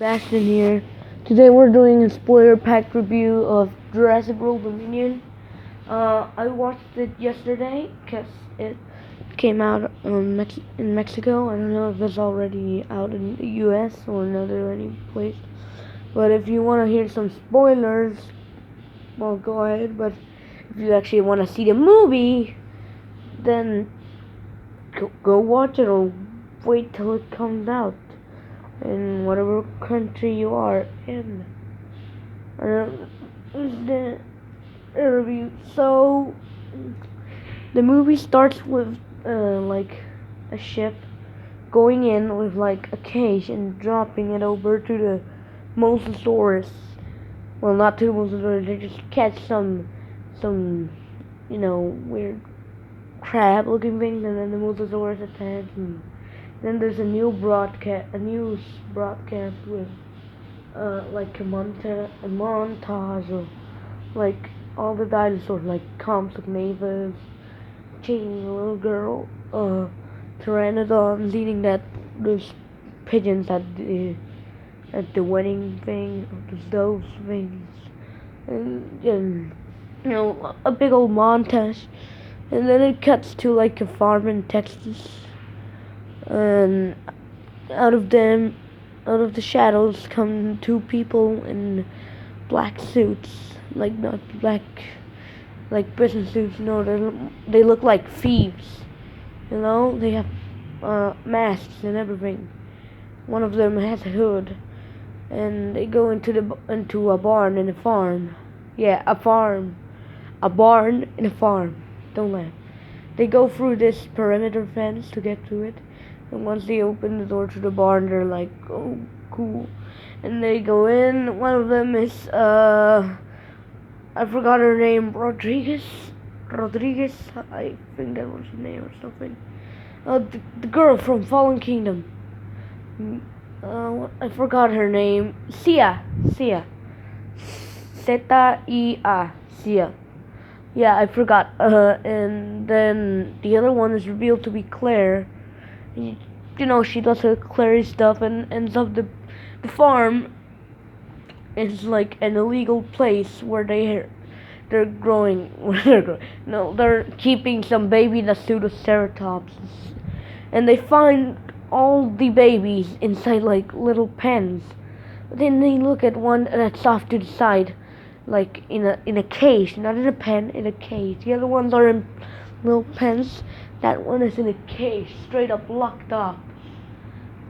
Bastion here. Today we're doing a spoiler-packed review of Jurassic World Dominion. I watched it yesterday because it came out in Mexico. I don't know if it's already out in the US or another any place. But if you want to hear some spoilers, well, go ahead. But if you actually want to see the movie, then go watch it or wait till it comes out in whatever country you are in. The review. So the movie starts with like a ship going in with like a cage and dropping it over to the Mosasaurus. Well, not to the Mosasaurus. They just catch some weird crab-looking things, and then the Mosasaurus attacks. And then there's a news broadcast with like a montage of like all the dinosaurs, like Compsognathus, chasing a little girl, Pteranodon leading those pigeons at the wedding thing, those things, and a big old montage, and then it cuts to like a farm in Texas, and out of the shadows come two people in black suits, like not black, like prison suits. No, they look like thieves. They have masks and everything. One of them has a hood, and they go into a barn in a farm. Yeah, a barn in a farm. Don't laugh. They go through this perimeter fence to get to it. And once they open the door to the barn, they're like, oh, cool. And they go in. One of them is, I forgot her name, Rodriguez, I think that was her name or something. The girl from Fallen Kingdom. I forgot her name. Sia. Zia. Sia. Yeah, I forgot. And then the other one is revealed to be Claire. She does her Clary stuff and ends up the farm is like an illegal place where they're growing. No, they're keeping some baby Nasutoceratops, and they find all the babies inside like little pens. But then they look at one that's off to the side, like in a cage, not in a pen, in a cage. The other ones are in little pens. That one is in a cage, straight up locked up.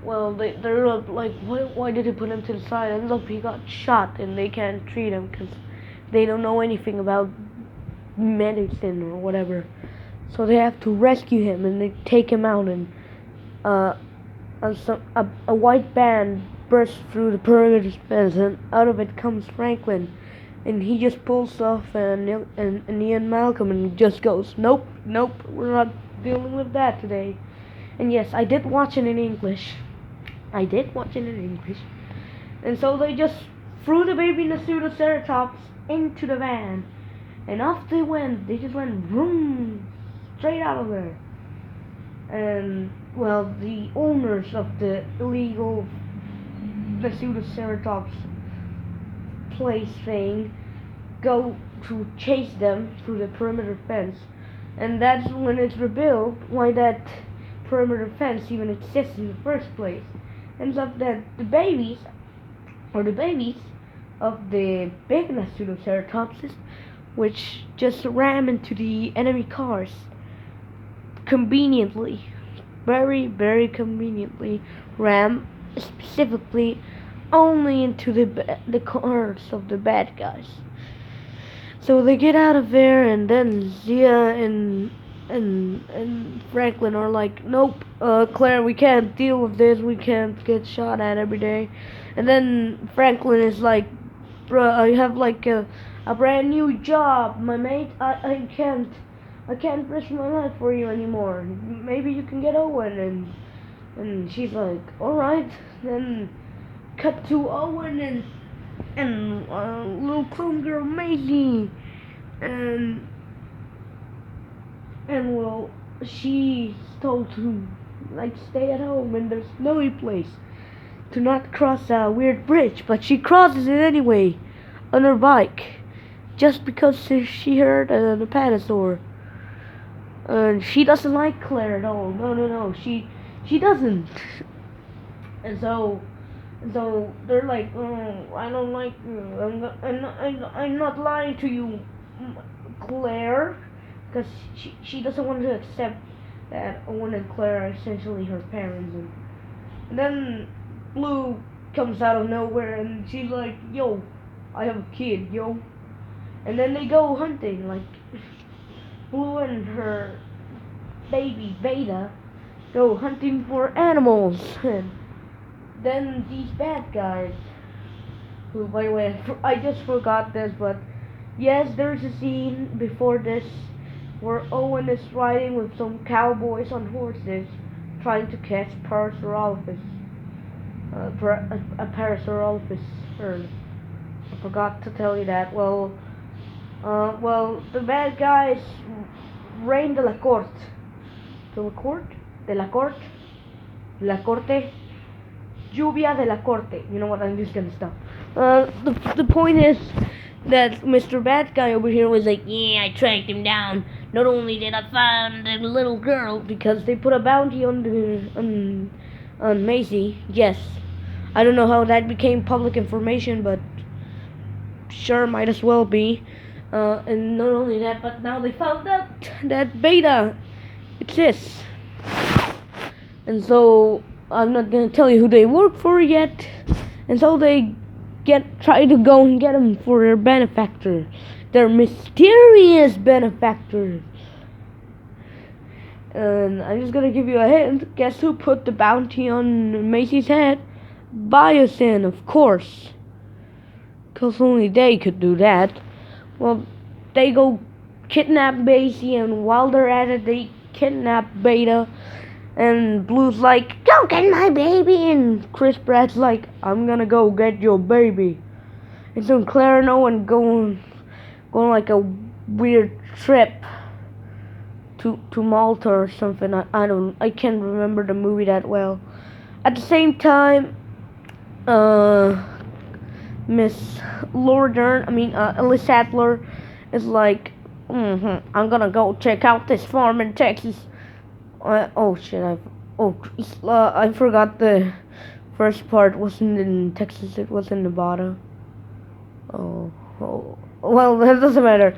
Well, they're like, why did he put him to the side? Ends up he got shot, and they can't treat him because they don't know anything about medicine or whatever. So they have to rescue him, and they take him out, and a white band bursts through the perimeter fence, and out of it comes Franklin. And he just pulls off and Ian Malcolm and just goes, nope, we're not dealing with that today. And yes, I did watch it in English. And so they just threw the baby Nasutoceratops into the van. And off they went. They just went vroom, straight out of there. And, well, the owners of the illegal Nasutoceratops place thing go to chase them through the perimeter fence, and that's when it's revealed why that perimeter fence even exists in the first place. Ends up that the babies of the big Nasutoceratopses, which just ram into the enemy cars conveniently, very, very conveniently, ram specifically only into the cars of the bad guys. So they get out of there, and then Zia and Franklin are like, nope, Claire, we can't deal with this. We can't get shot at every day. And then Franklin is like, bruh, I have like a brand new job, my mate. I can't risk my life for you anymore. Maybe you can get Owen. And she's like, all right. Then cut to Owen and little clone girl Maisie, and well, she's told to like stay at home in the snowy place. to not cross a weird bridge, but she crosses it anyway on her bike just because she heard the dinosaur. And she doesn't like Claire at all. No. She doesn't. And so they're like, oh, I don't like you. I'm not lying to you, Claire, because she doesn't want to accept that Owen and Claire are essentially her parents. And then Blue comes out of nowhere and she's like, yo, I have a kid, yo. And then they go hunting, like Blue and her baby Beta go hunting for animals. And then these bad guys, who, by the way, I just forgot this, but yes, there's a scene before this where Owen is riding with some cowboys on horses trying to catch Parasaurolophus. A Parasaurolophus herd. I forgot to tell you that. Well, the bad guys Reign de la Corte. De la Corte? De la Corte? La Corte? Lluvia de la Corte. You know what, I'm just gonna stop. The point is that Mr. Bad Guy over here was like, yeah, I tracked him down. Not only did I find the little girl, because they put a bounty on Macy. Yes. I don't know how that became public information, but sure, might as well be. And not only that, but now they found out that Beta exists. And so I'm not gonna tell you who they work for yet. And so they try to go and get them for their benefactor, their mysterious benefactor. And I'm just gonna give you a hint. Guess who put the bounty on Macy's head? Biosyn, of course. Cause only they could do that. Well, they go kidnap Macy, and while they're at it, they kidnap Beta. And Blue's like, go get my baby. And Chris Pratt's like, I'm gonna go get your baby. And so Claire and Owen going like a weird trip to Malta or something. I can't remember the movie that well. At the same time, Miss Ellis Sattler is like, I'm gonna go check out this farm in Texas. I forgot the first part wasn't in Texas, it was in Nevada. Well, that doesn't matter.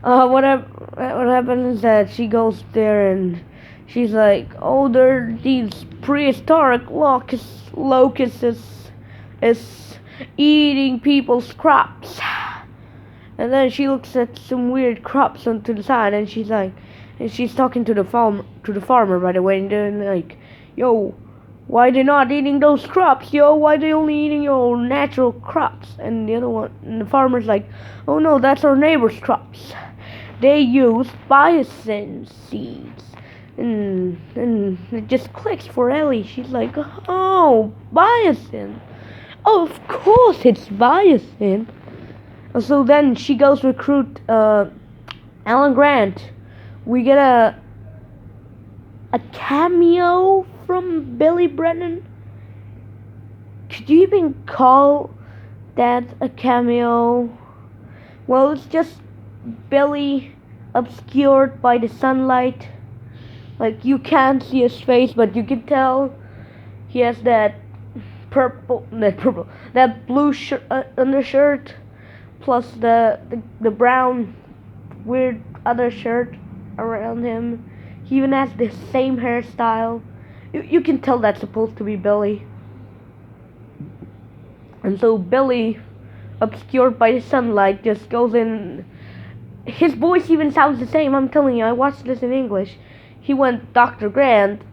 What happens is that she goes there and she's like, oh, there are these prehistoric locusts is eating people's crops. And then she looks at some weird crops onto the side, and she's like, and she's talking to the farmer, by the way, and they're like, yo, why they not eating those crops, yo? Why they only eating your natural crops? And the farmer's like, oh no, that's our neighbor's crops. They use Biosyn seeds. And it just clicks for Ellie. She's like, oh, Biosyn. Oh, of course it's Biosyn. So then she goes recruit Alan Grant. We get a cameo from Billy Brennan. Could you even call that a cameo? Well, it's just Billy obscured by the sunlight. Like, you can't see his face, but you can tell he has that blue undershirt, plus the brown weird other shirt around him. He even has the same hairstyle. You can tell that's supposed to be Billy. And so Billy, obscured by the sunlight, just goes in. His voice even sounds the same. I'm telling you, I watched this in English. He went, Dr. Grant,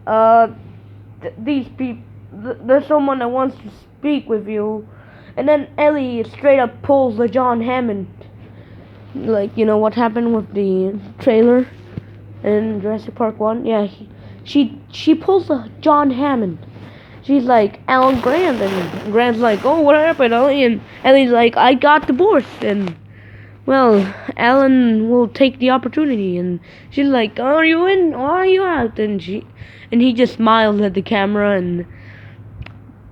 these people, there's someone that wants to speak with you. And then Ellie straight up pulls the John Hammond. Like, you know what happened with the trailer in Jurassic Park 1? Yeah, she pulls the John Hammond. She's like, Alan Grant, and Grant's like, oh, what happened, Ellie? And Ellie's like, I got divorced, and, well, Alan will take the opportunity. And she's like, are you in or are you out? And he just smiles at the camera, and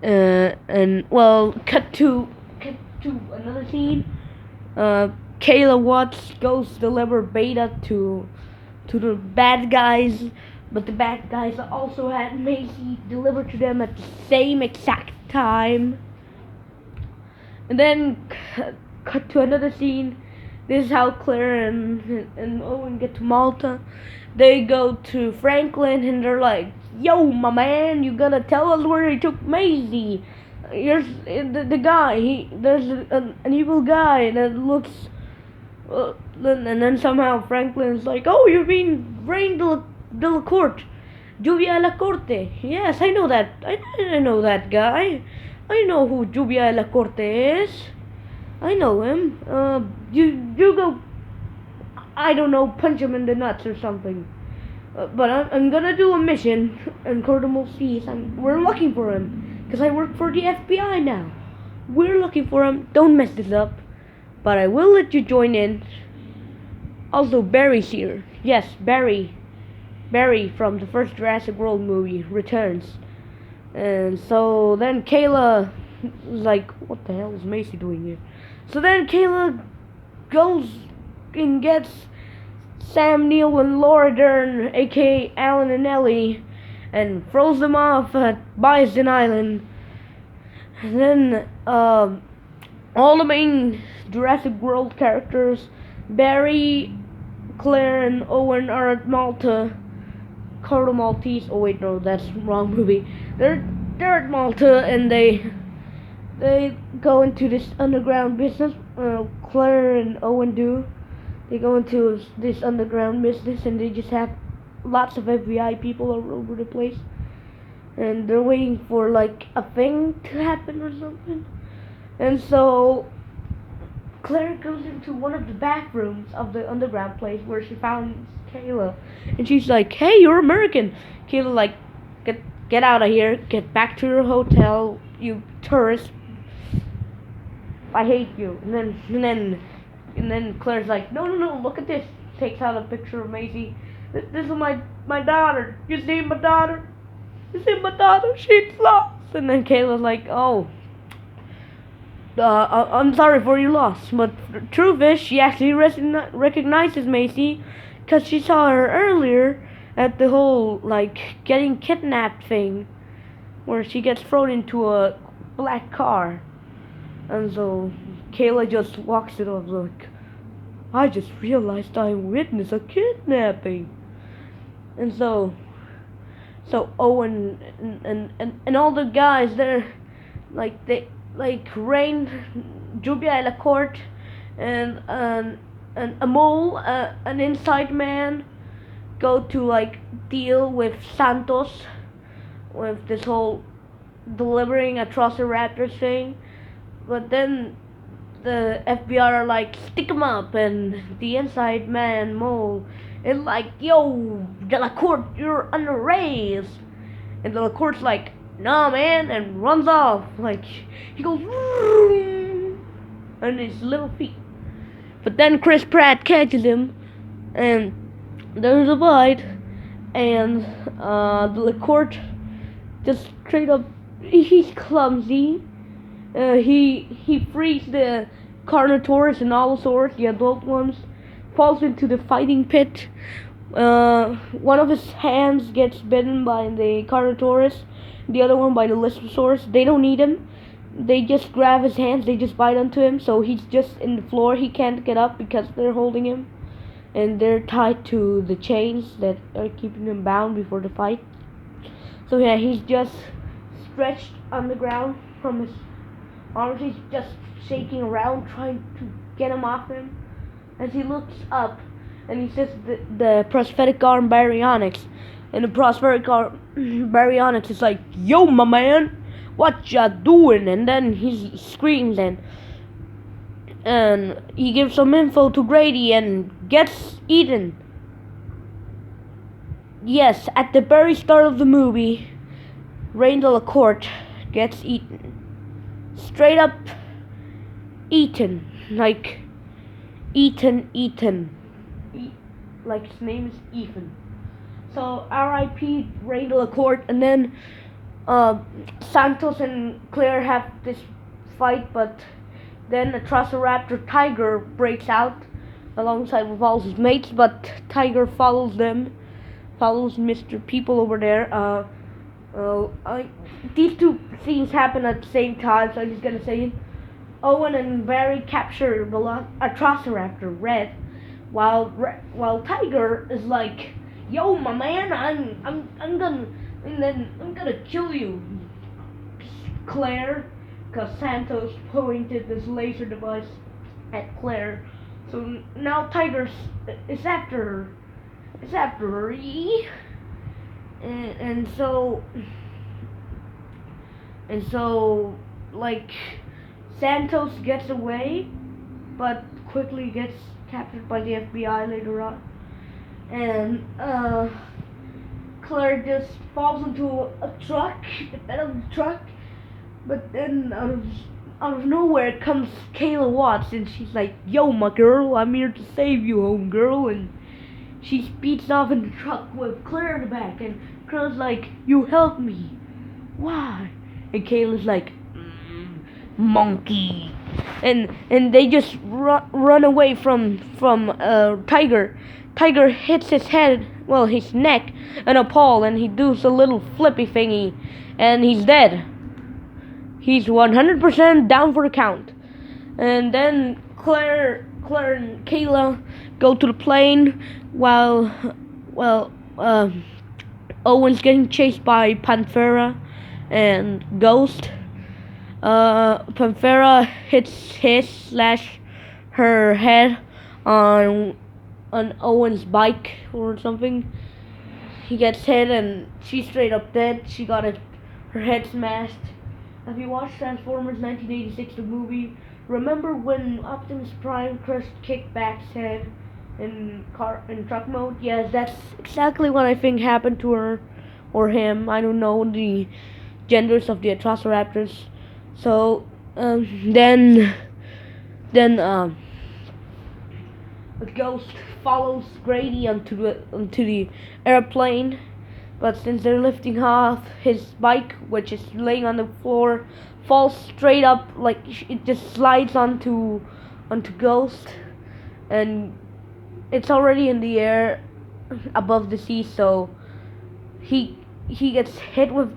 And well, cut to another scene. Uh, Kayla Watts goes to deliver beta to the bad guys, but the bad guys also had Macy delivered to them at the same exact time. And then cut to another scene. This is how Claire and Owen get to Malta. They go to Franklin and they're like, "Yo, my man, you gotta tell us where he took Maisie. Here's the guy. There's an evil guy that looks." And then somehow Franklin's like, "Oh, you mean Rain de la Corte, Lluvia de la Corte? Yes, I know that. I know that guy. I know who Lluvia de la Corte is. I know him. You go. I don't know, punch him in the nuts or something. But I'm gonna do a mission in Cordomal Seas. We're looking for him because I work for the FBI now. We're looking for him. Don't mess this up. But I will let you join in. Also, Barry's here. Yes, Barry. Barry from the first Jurassic World movie returns. And so then Kayla is like, what the hell is Macy doing here? So then Kayla goes and gets Sam Neill and Laura Dern, aka Alan and Ellie, and throws them off at Bison Island. And then all the main Jurassic World characters, Barry, Claire, and Owen, are at Malta. Carlo Maltese. Oh wait, no, that's the wrong movie. They're at Malta and they go into this underground business. Claire and Owen do. They go into this underground business and they just have lots of FBI people all over the place. And they're waiting for like a thing to happen or something. And so Claire goes into one of the bathrooms of the underground place where she found Kayla. And she's like, "Hey, you're American." Kayla like, get out of here. Get back to your hotel, you tourist. I hate you. And then Claire's like, no, look at this. Takes out a picture of Maisie. This is my daughter. You see my daughter? You see my daughter? She's lost. And then Kayla's like, oh, I'm sorry for your loss. But the truth is, she actually recognizes Macy because she saw her earlier at the whole, like, getting kidnapped thing where she gets thrown into a black car. And so Kayla just walks it off like, I just realized I witnessed a kidnapping. And so Owen and all the guys, they're like, Rain, Lluvia de la Corte, and a mole, an inside man, go to like deal with Santos with this whole delivering a Velociraptor thing. But then the FBI are like, stick him up, and the inside man, Mole, is like, yo, De La Corte, you're under arrest. And De La Corte's like, nah, man, and runs off. Like, he goes, on his little feet. But then Chris Pratt catches him, and there's a fight, and De La Corte just straight up, he's clumsy. He frees the Carnotaurus and Allosaurus, the adult ones, falls into the fighting pit. One of his hands gets bitten by the Carnotaurus, the other one by the Lissosaurus. They don't need him. They just grab his hands, they just bite onto him, so he's just in the floor. He can't get up because they're holding him. And they're tied to the chains that are keeping him bound before the fight. So yeah, he's just stretched on the ground from his arms. He's just shaking around, trying to get him off him. As he looks up, and he says the prosthetic arm baryonyx. And the prosthetic arm baryonyx is like, yo, my man, what ya doing? And then he screams and he gives some info to Grady and gets eaten. Yes, at the very start of the movie, Rain de la Corte gets eaten. Straight up eaten. Like, eaten. Like his name is Ethan. So R.I.P. Rain de la Corte. And then uh, Santos and Claire have this fight, but then a Triceratops tiger breaks out alongside with all his mates, but Tiger follows Mr. People over there. These two scenes happen at the same time, so I'm just gonna say it. Owen and Barry capture a Triceratops Red, while Tiger is like, "Yo, my man, I'm gonna kill you, Claire," because Santos pointed this laser device at Claire. So now Tiger is after her. It's after her, and so like Santos gets away, but quickly gets captured by the FBI later on, and Claire just falls into a truck, the bed of the truck, but then out of nowhere comes Kayla Watts, and she's like, "Yo, my girl, I'm here to save you, home girl," and she speeds off in the truck with Claire in the back, and Claire's like, "You help me. Why?" And Kayla's like, "Monkey," and they just run away from Tiger. Tiger hits his head, well, his neck, on a pole, and he does a little flippy thingy, and he's dead. He's 100% down for the count. And then Claire and Kayla go to the plane while Owen's getting chased by Panthera and Ghost. Panthera hits her head on Owen's bike or something. He gets hit and she's straight up dead. She got her head smashed. Have you watched Transformers 1986, the movie? Remember when Optimus Prime crushed Kickback's head in truck mode? Yes, that's exactly what I think happened to her or him. I don't know the genders of the Atrociraptors. So then a Ghost follows Grady onto the airplane. But since they're lifting off, his bike, which is laying on the floor, falls straight up, like it just slides onto Ghost, and it's already in the air above the sea, so he gets hit with.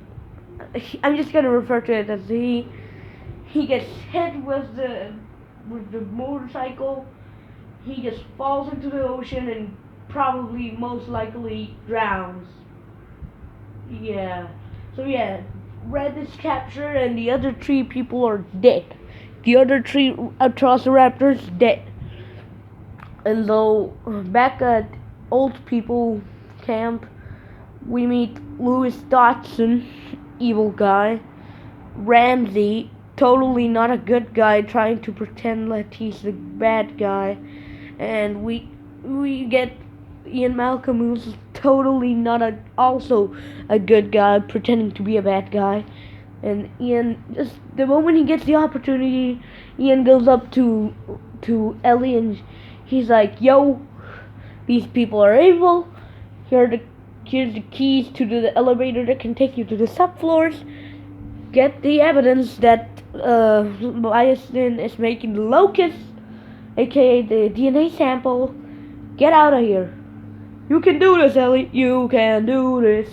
I'm just gonna refer to it as he gets hit with the motorcycle. He just falls into the ocean and probably most likely drowns. Yeah. So yeah, Red is captured and the other 3 people are dead. The other 3 Atrociraptors dead. And so back at Old People Camp, we meet Louis Dodson, evil guy. Ramsey, totally not a good guy, trying to pretend like he's the bad guy. And we get Ian Malcolm, who's totally not also a good guy, pretending to be a bad guy. And Ian, just the moment he gets the opportunity, Ian goes up to Ellie and he's like, "Yo, these people are evil. Here's the keys to the elevator that can take you to the subfloors. Get the evidence that Biosin is making the locust, aka the DNA sample. Get out of here. You can do this, Ellie. You can do this.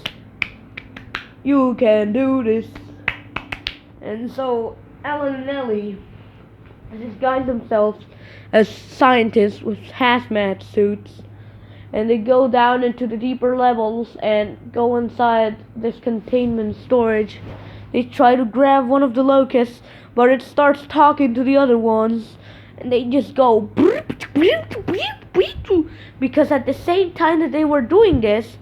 You can do this." And so Alan and Ellie disguise themselves as scientists with hazmat suits, and they go down into the deeper levels and go inside this containment storage. They try to grab one of the locusts, but it starts talking to the other ones, and they just go because at the same time that they were doing this,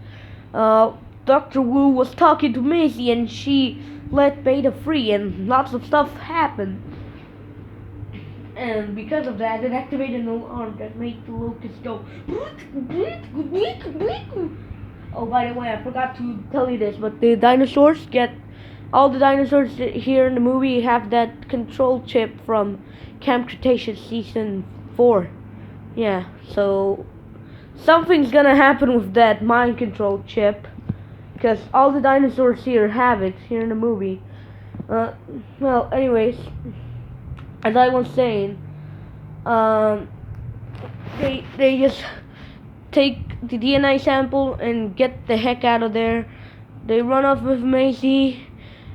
Dr. Wu was talking to Macy and she let Beta free and lots of stuff happened. And because of that, it activated an alarm that made the locust go. Oh, by the way, I forgot to tell you this, but all the dinosaurs here in the movie have that control chip from Camp Cretaceous Season 4. Yeah, so something's gonna happen with that mind control chip. because all the dinosaurs here have it here in the movie. Well, anyways, as I was saying, um, they just take the DNA sample and get the heck out of there. They run off with Macy,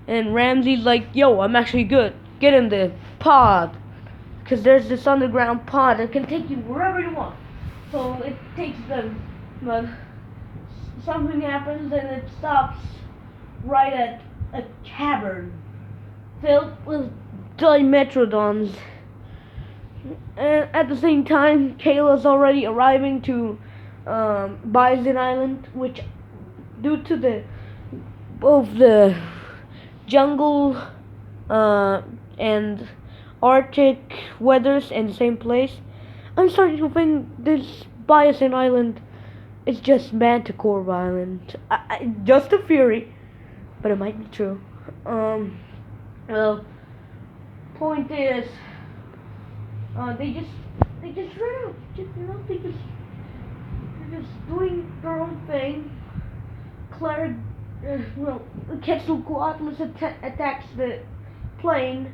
and Ramsey's like, "Yo, I'm actually good. Get in the pod, because there's this underground pod that can take you wherever you want." So it takes them, but something happens and it stops right at a cavern filled with Dimetrodons. And at the same time, Kayla's already arriving to Bison Island, which, due to the both the jungle and Arctic weathers in the same place, I'm starting to think this Bison Island is just Manticore Island. Just a theory, but it might be true. Well, point is, they just ran out. They're just doing their own thing. Claire, Quetzalcoatlus attacks the plane.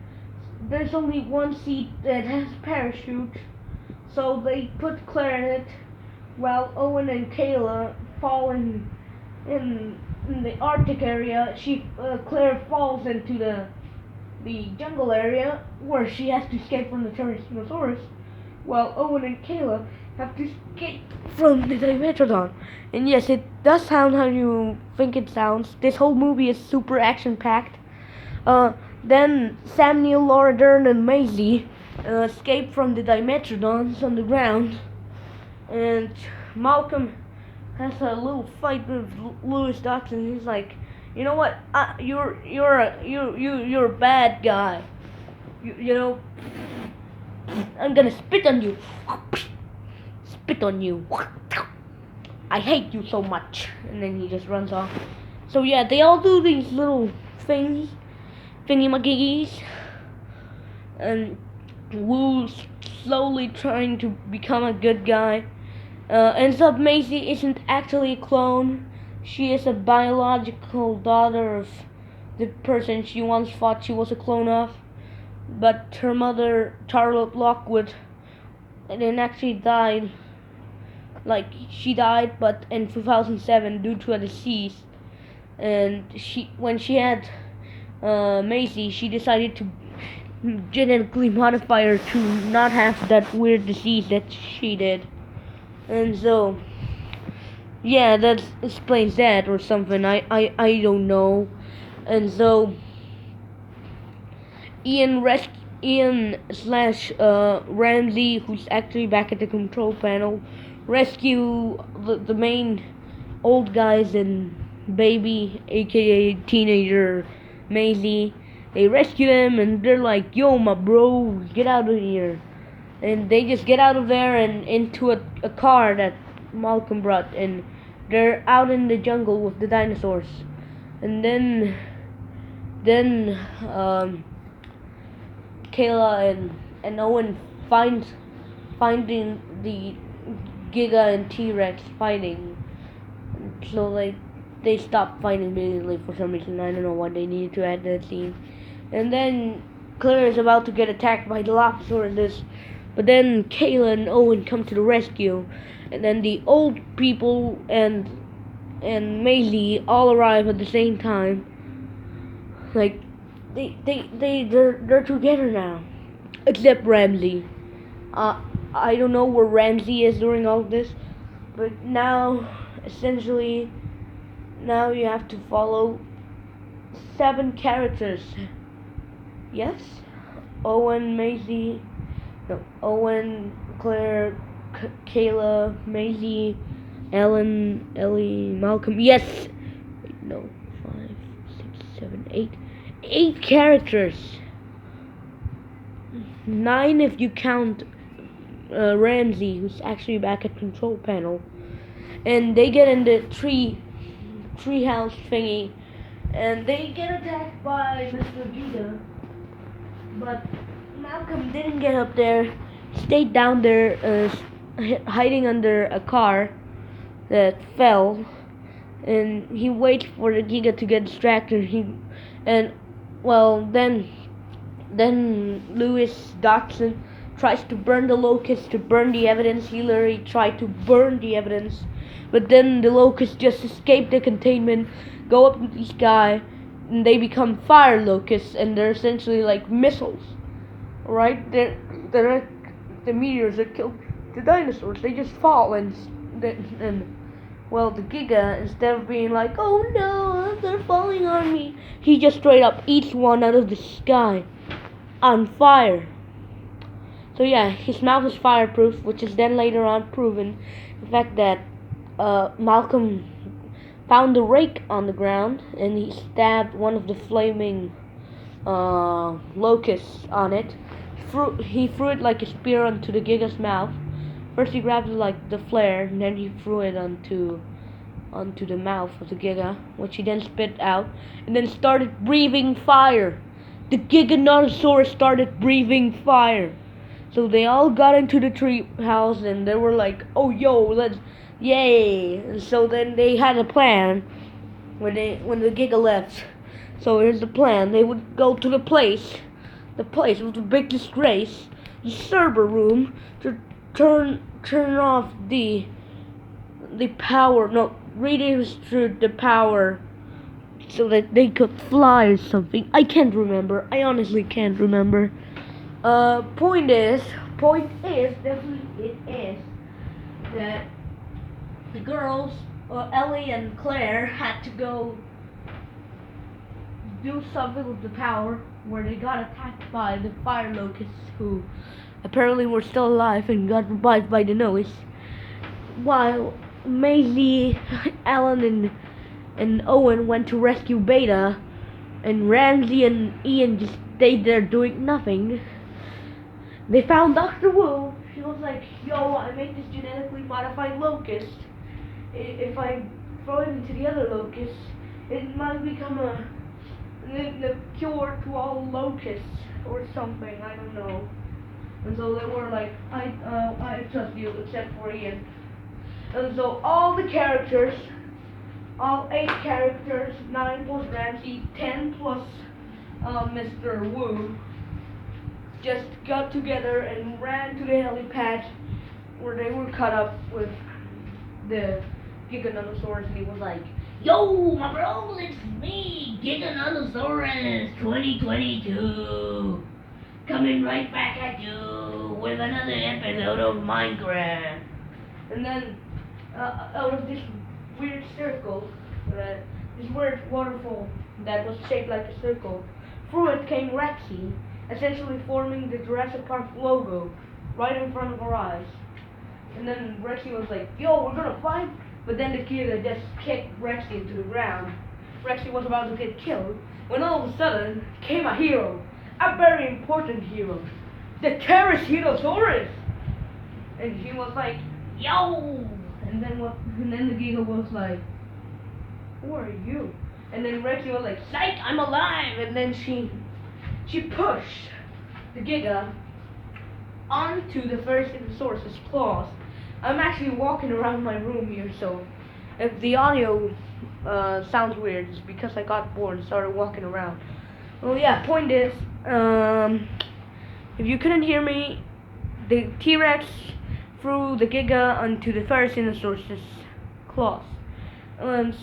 There's only one seat that has a parachute, so they put Claire in it, while Owen and Kayla fall in the Arctic area. Claire falls into the jungle area where she has to escape from the Tyrannosaurus, while Owen and Kayla have to escape from the Dimetrodon. And yes, it does sound how you think it sounds. This whole movie is super action-packed. Then Samuel, Laura Dern, and Maisie escape from the Dimetrodons on the ground, and Malcolm has a little fight with Lewis Dawson. He's like, "You know what? You're a bad guy. You know, I'm gonna spit on you. Spit on you. I hate you so much." And then he just runs off. So yeah, they all do these little things, thingy-majiggies, and Wu's slowly trying to become a good guy. Ends up Maisie isn't actually a clone. She is a biological daughter of the person she once thought she was a clone of. But her mother, Charlotte Lockwood, and actually died. Like, she died, but in 2007 due to a disease. And when she had Maisie, she decided to genetically modify her to not have that weird disease that she did. And so, yeah, that explains that or something. I don't know. And so, Ian slash Ramsey, who's actually back at the control panel, rescue the main old guys and baby, aka teenager Maisie. They rescue them and they're like, "Yo, my bro, get out of here." And they just get out of there and into a car that Malcolm brought, and they're out in the jungle with the dinosaurs. And then Kayla and Owen finding the Giga and T-Rex fighting. So they stopped fighting immediately for some reason. I don't know why they needed to add that scene. And then Claire is about to get attacked by the Dilophosaurus, but then Kayla and Owen come to the rescue, and then the old people and Maisie all arrive at the same time. Like, they're together now, except Ramsey. I don't know where Ramsey is during all of this, but now essentially now you have to follow 7 characters. Yes, Owen, Claire, Kayla, Maisie, Ellen, Ellie, Malcolm. Yes, wait, no, 5, 6, 7, 8. 8 characters. 9 if you count Ramsey, who's actually back at control panel. And they get in the treehouse thingy, and they get attacked by Mr. Giga. But Malcolm didn't get up there, stayed down there, hiding under a car that fell. and he waits for the Giga to get distracted. And well, then Lewis Dodson tries to burn the locust to burn the evidence. He literally tried to burn the evidence, but then the locusts just escape the containment, go up into the sky, and they become fire locusts, and they're essentially like missiles. Right? They're the meteors that killed the dinosaurs. They just fall and well, the Giga, instead of being like, oh no, they're falling on me, he just straight up eats one out of the sky on fire. So yeah, his mouth is fireproof, which is then later on proven. The fact that Malcolm found a rake on the ground and he stabbed one of the flaming locusts on it. He threw it like a spear onto the Giga's mouth. First he grabbed it like the flare, and then he threw it onto the mouth of the Giga, which he then spit out, and then started breathing fire. The Giganotosaurus started breathing fire. So they all got into the tree house, and they were like, oh yo, let's, yay. And so then they had a plan when the Giga left. So here's the plan. They would go to the place with the big disgrace, the server room, to turn off the power, no, redistribute the power so that they could fly or something. I can't remember. I honestly can't remember. Point is, definitely it is that the girls, Ellie and Claire, had to go do something with the power where they got attacked by the fire locusts, who apparently were still alive and got revived by the noise, while Maisie, Alan, and Owen went to rescue Beta, and Ramsey and Ian just stayed there doing nothing. They found Dr. Wu. She was like, yo, I made this genetically modified locust. If I throw it into the other locust, it might become the cure to all locusts or something. I don't know. And so they were like, I trust you, except for Ian. And so all the characters, all 8 characters, 9 plus Ramsey, 10 plus Mr. Wu, just got together and ran to the helipad where they were caught up with the Giganotosaurus, and he was like, yo, my bro, it's me, Giganotosaurus 2022, coming right back at you with another episode of Minecraft. And then out of this weird circle, this weird waterfall that was shaped like a circle, through it came Rexy, essentially forming the Jurassic Park logo right in front of our eyes. And then Rexy was like, yo, we're gonna fight. But then the kid just kicked Rexy into the ground. Rexy was about to get killed when all of a sudden came a hero, a very important hero, the Pterosaurus. And he was like, yo. And then the Giga was like, who are you? And then Rexy was like, psych, I'm alive. And then she pushed the Giga onto the Pterosaurus's claws. I'm actually walking around my room here, so if the audio sounds weird, it's because I got bored and started walking around. Well, yeah, point is, if you couldn't hear me, the T-Rex threw the Giga onto the Pterosaurus's claws.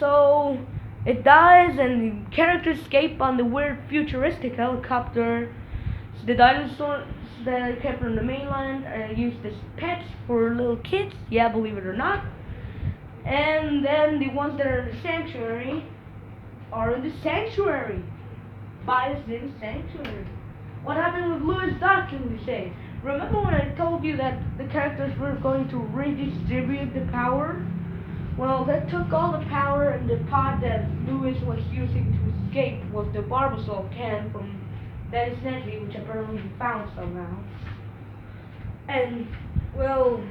So it dies, and the characters escape on the weird futuristic helicopter. So the dinosaurs that I kept on the mainland are used as pets for little kids, yeah, believe it or not. And then the ones that are in the sanctuary are in the sanctuary. Bias in sanctuary. What happened with Lewis Dodson, we say? Remember when I told you that the characters were going to redistribute the power? Well, that took all the power, and the pod that Lewis was using to escape was the Barbasol can from Dennis Nedry, which apparently he found somehow. And, well,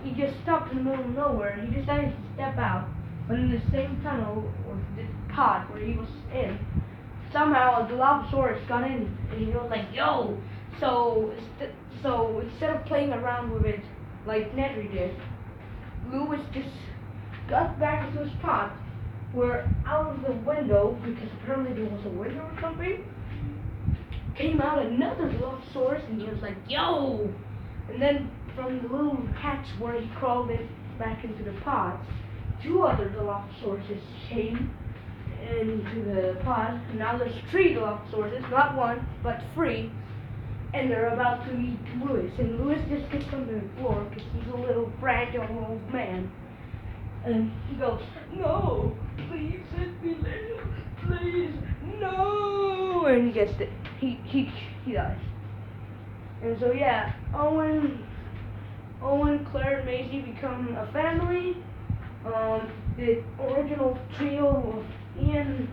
he just stopped in the middle of nowhere. He decided to step out, but in the same tunnel, or this pod where he was in, somehow the Dilophosaurus got in, and he was like, yo! So instead of playing around with it like Nedry did, Lewis just got back into his pod, where out of the window, because apparently there was a window or something, came out another Dilophosaurus, and he was like, yo! And then from the little hatch where he crawled in back into the pods, two other Dilophosaurus came into the pod, and now there's three Dilophosaurus, not one, but three, and they're about to eat Lewis, and Lewis just gets on the floor because he's a little fragile old man, and he goes, no, please let me live, please, no, and he gets he dies. And so yeah, Owen, Claire, and Maisie become a family. The original trio of Ian,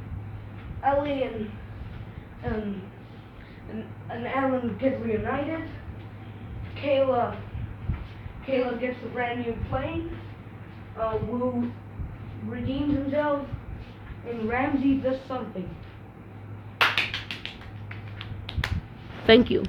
Ellie, and Alan get reunited. Kayla gets a brand new plane. Wu redeems himself, and Ramsey does something. Thank you.